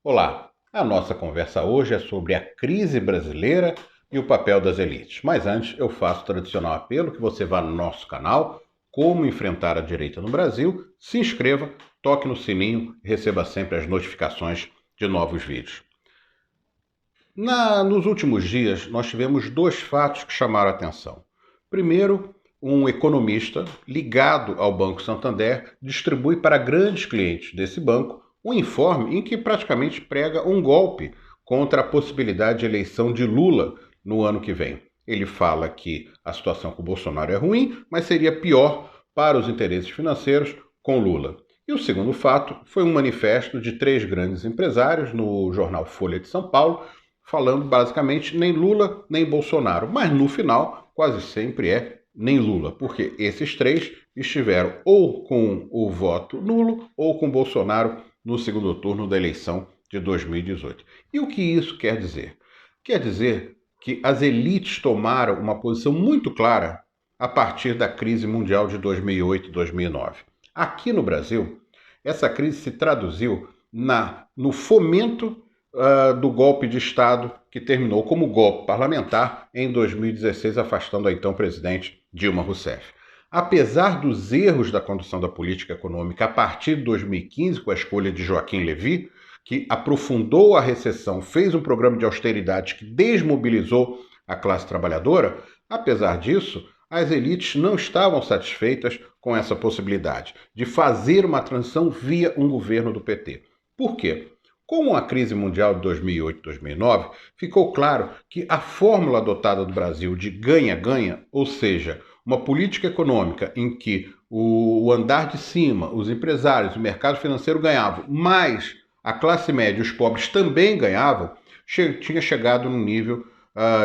Olá, a nossa conversa hoje é sobre a crise brasileira e o papel das elites. Mas antes, eu faço o tradicional apelo que você vá no nosso canal, Como Enfrentar a Direita no Brasil, se inscreva, toque no sininho e receba sempre as notificações de novos vídeos. Nos últimos dias, nós tivemos dois fatos que chamaram a atenção. Primeiro, um economista ligado ao Banco Santander distribui para grandes clientes desse banco um informe em que praticamente prega um golpe contra a possibilidade de eleição de Lula no ano que vem. Ele fala que a situação com o Bolsonaro é ruim, mas seria pior para os interesses financeiros com Lula. E o segundo fato foi um manifesto de três grandes empresários no jornal Folha de São Paulo, falando basicamente nem Lula nem Bolsonaro, mas no final quase sempre é nem Lula, porque esses três estiveram ou com o voto nulo ou com Bolsonaro no segundo turno da eleição de 2018. E o que isso quer dizer? Quer dizer que as elites tomaram uma posição muito clara a partir da crise mundial de 2008 e 2009. Aqui no Brasil, essa crise se traduziu no fomento do golpe de Estado que terminou como golpe parlamentar em 2016, afastando a então presidente Dilma Rousseff. Apesar dos erros da condução da política econômica a partir de 2015, com a escolha de Joaquim Levy, que aprofundou a recessão, fez um programa de austeridade que desmobilizou a classe trabalhadora, apesar disso, as elites não estavam satisfeitas com essa possibilidade de fazer uma transição via um governo do PT. Por quê? Com a crise mundial de 2008 e 2009, ficou claro que a fórmula adotada do Brasil de ganha-ganha, ou seja, uma política econômica em que o andar de cima, os empresários, o mercado financeiro ganhavam, mas a classe média e os pobres também ganhavam, tinha chegado num nível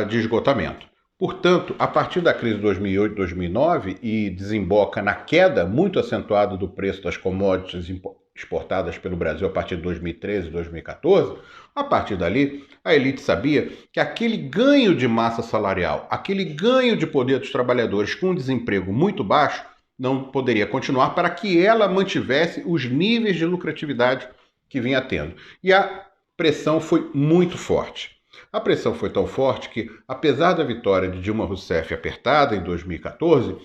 de esgotamento. Portanto, a partir da crise de 2008 e 2009 e desemboca na queda muito acentuada do preço das commodities exportadas pelo Brasil a partir de 2013 e 2014, a partir dali, a elite sabia que aquele ganho de massa salarial, aquele ganho de poder dos trabalhadores com um desemprego muito baixo, não poderia continuar para que ela mantivesse os níveis de lucratividade que vinha tendo. E a pressão foi muito forte. A pressão foi tão forte que, apesar da vitória de Dilma Rousseff apertada em 2014,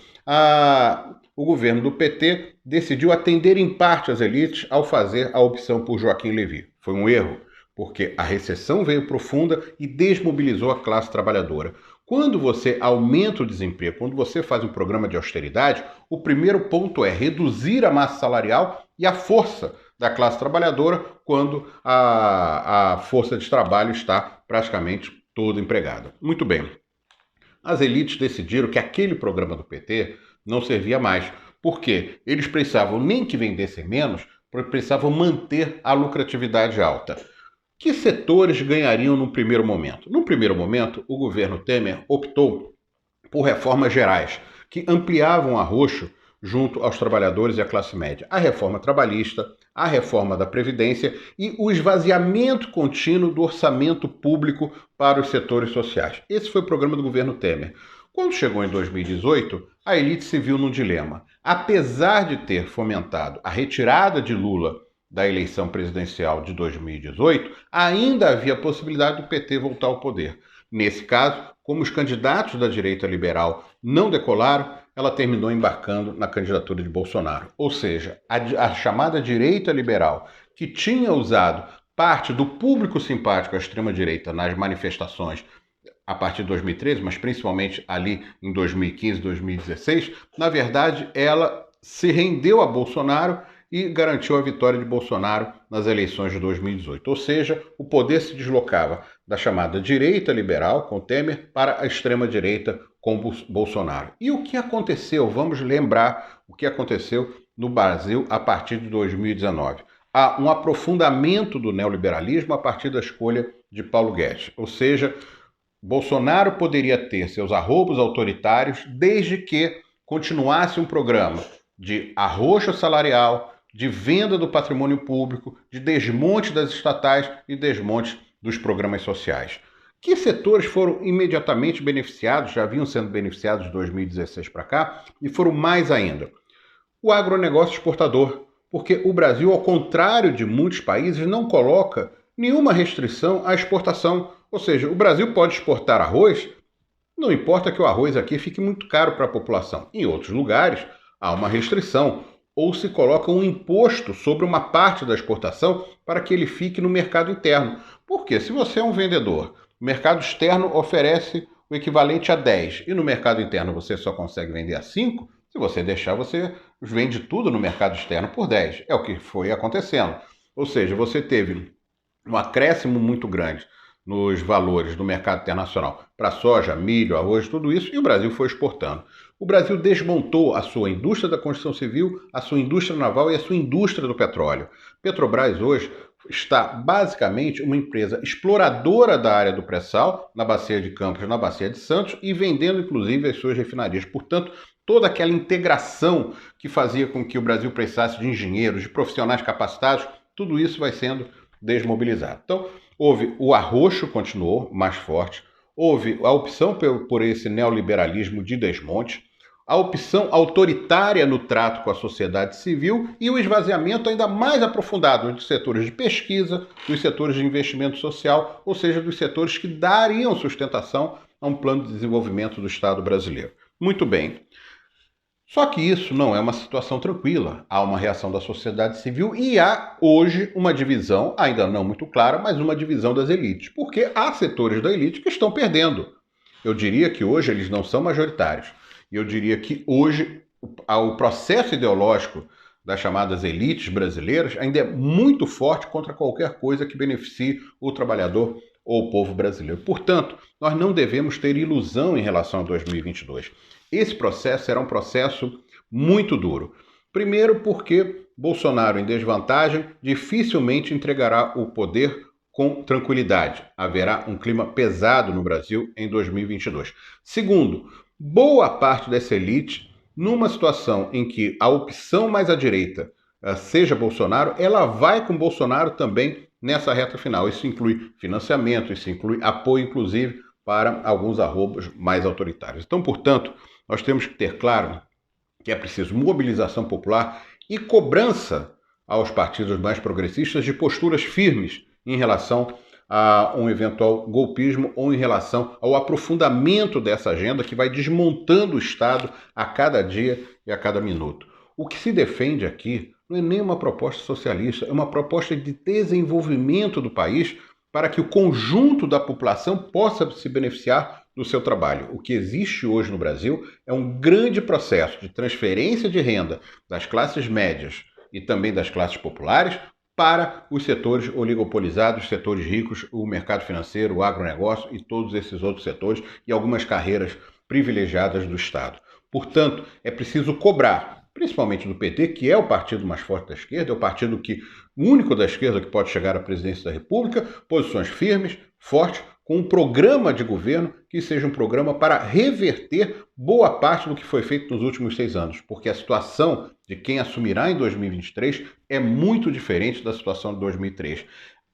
o governo do PT decidiu atender em parte as elites ao fazer a opção por Joaquim Levy. Foi um erro, porque a recessão veio profunda e desmobilizou a classe trabalhadora. Quando você aumenta o desemprego, quando você faz um programa de austeridade, o primeiro ponto é reduzir a massa salarial e a força da classe trabalhadora quando a força de trabalho está praticamente toda empregada. Muito bem. As elites decidiram que aquele programa do PT não servia mais, porque eles precisavam nem que vendessem menos, precisavam manter a lucratividade alta. Que setores ganhariam num primeiro momento? Num primeiro momento, o governo Temer optou por reformas gerais, que ampliavam arroxo junto aos trabalhadores e à classe média. A reforma trabalhista, a reforma da Previdência e o esvaziamento contínuo do orçamento público para os setores sociais. Esse foi o programa do governo Temer. Quando chegou em 2018, a elite se viu num dilema. Apesar de ter fomentado a retirada de Lula da eleição presidencial de 2018, ainda havia a possibilidade do PT voltar ao poder. Nesse caso, como os candidatos da direita liberal não decolaram, ela terminou embarcando na candidatura de Bolsonaro. Ou seja, a chamada direita liberal, que tinha usado parte do público simpático à extrema-direita nas manifestações a partir de 2013, mas principalmente ali em 2015, 2016, na verdade, ela se rendeu a Bolsonaro e garantiu a vitória de Bolsonaro nas eleições de 2018. Ou seja, o poder se deslocava da chamada direita liberal, com Temer, para a extrema-direita, com Bolsonaro. E o que aconteceu? Vamos lembrar o que aconteceu no Brasil a partir de 2019. Há um aprofundamento do neoliberalismo a partir da escolha de Paulo Guedes. Ou seja, Bolsonaro poderia ter seus arroubos autoritários desde que continuasse um programa de arroxo salarial, de venda do patrimônio público, de desmonte das estatais e desmonte dos programas sociais. Que setores foram imediatamente beneficiados, já vinham sendo beneficiados de 2016 para cá, e foram mais ainda? O agronegócio exportador, porque o Brasil, ao contrário de muitos países, não coloca nenhuma restrição à exportação. Ou seja, o Brasil pode exportar arroz, não importa que o arroz aqui fique muito caro para a população. Em outros lugares, há uma restrição, ou se coloca um imposto sobre uma parte da exportação para que ele fique no mercado interno. Porque se você é um vendedor, o mercado externo oferece o equivalente a 10 e no mercado interno você só consegue vender a 5, se você deixar, você vende tudo no mercado externo por 10. É o que foi acontecendo. Ou seja, você teve um acréscimo muito grande nos valores do mercado internacional para soja, milho, arroz, tudo isso, e o Brasil foi exportando. O Brasil desmontou a sua indústria da construção civil, a sua indústria naval e a sua indústria do petróleo. Petrobras hoje está basicamente uma empresa exploradora da área do pré-sal, na Bacia de Campos e na Bacia de Santos, e vendendo inclusive as suas refinarias. Portanto, toda aquela integração que fazia com que o Brasil precisasse de engenheiros, de profissionais capacitados, tudo isso vai sendo desmobilizado. Então, o arroxo continuou mais forte, houve a opção por esse neoliberalismo de desmonte, a opção autoritária no trato com a sociedade civil e o esvaziamento ainda mais aprofundado dos setores de pesquisa, dos setores de investimento social, ou seja, dos setores que dariam sustentação a um plano de desenvolvimento do Estado brasileiro. Muito bem. Só que isso não é uma situação tranquila. Há uma reação da sociedade civil e há hoje uma divisão, ainda não muito clara, mas uma divisão das elites. Porque há setores da elite que estão perdendo. Eu diria que hoje eles não são majoritários. E eu diria que hoje o processo ideológico das chamadas elites brasileiras ainda é muito forte contra qualquer coisa que beneficie o trabalhador ou o povo brasileiro. Portanto, nós não devemos ter ilusão em relação a 2022. Esse processo será um processo muito duro. Primeiro porque Bolsonaro, em desvantagem, dificilmente entregará o poder com tranquilidade. Haverá um clima pesado no Brasil em 2022. Segundo, boa parte dessa elite, numa situação em que a opção mais à direita seja Bolsonaro, ela vai com Bolsonaro também nessa reta final. Isso inclui financiamento, isso inclui apoio, inclusive, para alguns arrobos mais autoritários. Então, portanto, nós temos que ter claro que é preciso mobilização popular e cobrança aos partidos mais progressistas de posturas firmes em relação a um eventual golpismo ou em relação ao aprofundamento dessa agenda que vai desmontando o Estado a cada dia e a cada minuto. O que se defende aqui não é nem uma proposta socialista, é uma proposta de desenvolvimento do país para que o conjunto da população possa se beneficiar do seu trabalho. O que existe hoje no Brasil é um grande processo de transferência de renda das classes médias e também das classes populares para os setores oligopolizados, os setores ricos, o mercado financeiro, o agronegócio e todos esses outros setores e algumas carreiras privilegiadas do Estado. Portanto, é preciso cobrar, principalmente do PT, que é o partido mais forte da esquerda, é o partido único da esquerda que pode chegar à presidência da República, posições firmes, fortes, com um programa de governo que seja um programa para reverter boa parte do que foi feito nos últimos 6 anos, porque a situação de quem assumirá em 2023 é muito diferente da situação de 2003.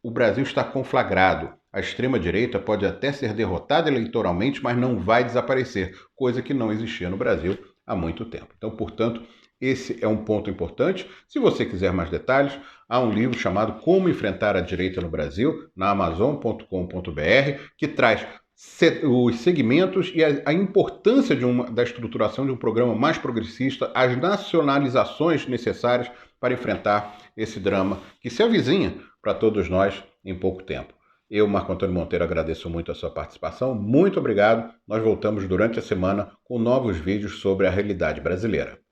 O Brasil está conflagrado. A extrema-direita pode até ser derrotada eleitoralmente, mas não vai desaparecer, coisa que não existia no Brasil há muito tempo. Então, portanto, esse é um ponto importante. Se você quiser mais detalhes, há um livro chamado Como Enfrentar a Direita no Brasil, na Amazon.com.br, que traz os segmentos e a importância da estruturação de um programa mais progressista, as nacionalizações necessárias para enfrentar esse drama que se avizinha para todos nós em pouco tempo. Eu, Marco Antônio Monteiro, agradeço muito a sua participação. Muito obrigado. Nós voltamos durante a semana com novos vídeos sobre a realidade brasileira.